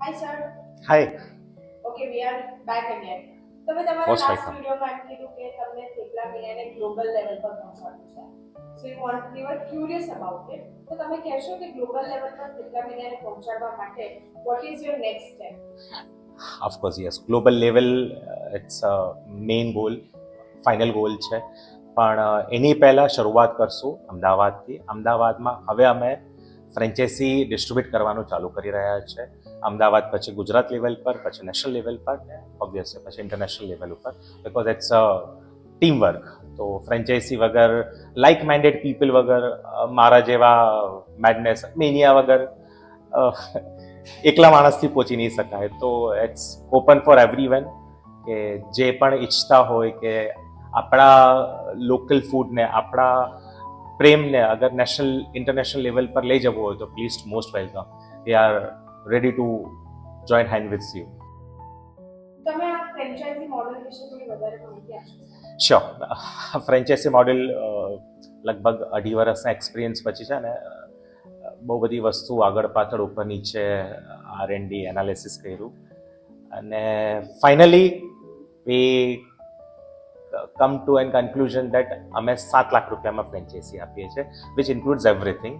Hi sir. Hi, Okay, we are back again. તમે તમારા most last welcome. વિડિયોમાં એમ કીધું કે તમને થેપલા મીડિયાને ગ્લોબલ લેવલ પર પહોંચાડવું છે. So you are curious about it. તો તમે કહેશો કે ગ્લોબલ લેવલ પર થેપલા મીડિયાને પહોંચાડવા માટે what is your next step? Of course, yes. Global level, it's a main goal, final goal છે. પણ એની પહેલાં શરૂઆત કરશું અમદાવાદથી. અમદાવાદમાં હવે અમે ફ્રેન્ચાઇઝી ડિસ્ટ્રીબ્યુટ કરવાનું ચાલુ કરી રહ્યા છે. અમદાવાદ પછી ગુજરાત લેવલ પર, પછી નેશનલ લેવલ પર, ઓબ્વિયસલી પછી ઇન્ટરનેશનલ લેવલ ઉપર, because it's a team work. તો ફ્રેન્ચાઇઝી વગર, લાઇક માઇન્ડેડ પીપલ વગર, મારા જેવા મેડનેસ મેનિયા વગર એકલા માણસથી પહોંચી નહીં શકાય. તો ઇટ્સ ઓપન ફોર એવરીવન કે જે પણ ઈચ્છતા હોય કે આપણા લોકલ ફૂડને, આપણા પ્રેમને અગર નેશનલ ઇન્ટરનેશનલ લેવલ પર લઈ જવું હોય તો please most welcome. We are ready to join hand with you. તમે આ ફ્રેન્ચાઇઝી મોડેલ વિશે થોડી વધારે માહિતી આપશો? શ્યોર. ફ્રેન્ચાઇઝી મોડેલ લગભગ 2.5 વર્ષના એક્સપિરિયન્સ પછી છે ને બહુ બધી વસ્તુ આગળ પાછળ ઉપર નીચે R&D એનાલિસિસ કર્યું અને finally we come to an conclusion that અમે 7 લાખ રૂપિયામાં ફ્રેન્ચાઇઝી આપીએ છીએ, which includes everything,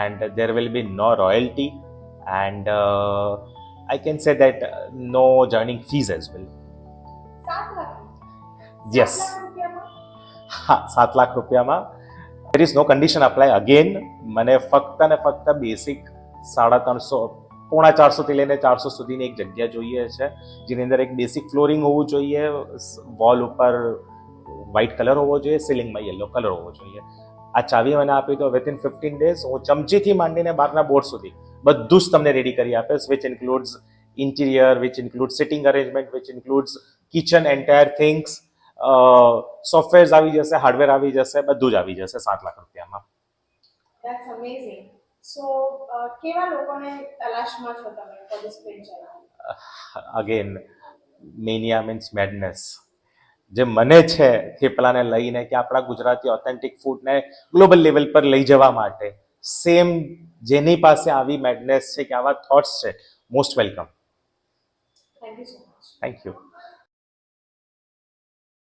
and there will be no royalty and I can say that no joining fees as well. 7 lakh? Yes. 7 lakh રૂપિયામાં? હા, 7 લાખ રૂપિયામાં. there is no condition apply. again મને ફક્ત ને ફક્ત બેસિક 350 પોણા 400 થી લઈને 400 સુધીની એક જગ્યા જોઈએ છે, જેની અંદર એક બેસિક ફ્લોરિંગ હોવું જોઈએ, વોલ ઉપર વ્હાઇટ કલર હોવો જોઈએ, સીલિંગમાં યલો કલર હોવો જોઈએ. આ ચાવી મને આપી તો વિથિન 15 ડેઝ હું ચમચીથી માંડીને બહારના બોર્ડ સુધી બધું જ તમને રેડી કરી આપીશ, which includes interior, which includes sitting arrangement, which includes kitchen entire things, software આવી જશે, હાર્ડવેર આવી જશે, બધું જ આવી જશે 7 લાખ રૂપિયામાં. That's amazing. સો કેવા લોકોને તલાશમાં છો તમે for this franchise? Again mania means madness. જે મને છે થેપલાને લઈને કે આપણા ગુજરાતી ઓથેન્ટિક ફૂડને ગ્લોબલ લેવલ પર લઈ જવા માટે, સેમ જેની પાસે આવી મેડનેસ છે કે આવા થોટ્સ છે, most welcome. Thank you so much. Thank you.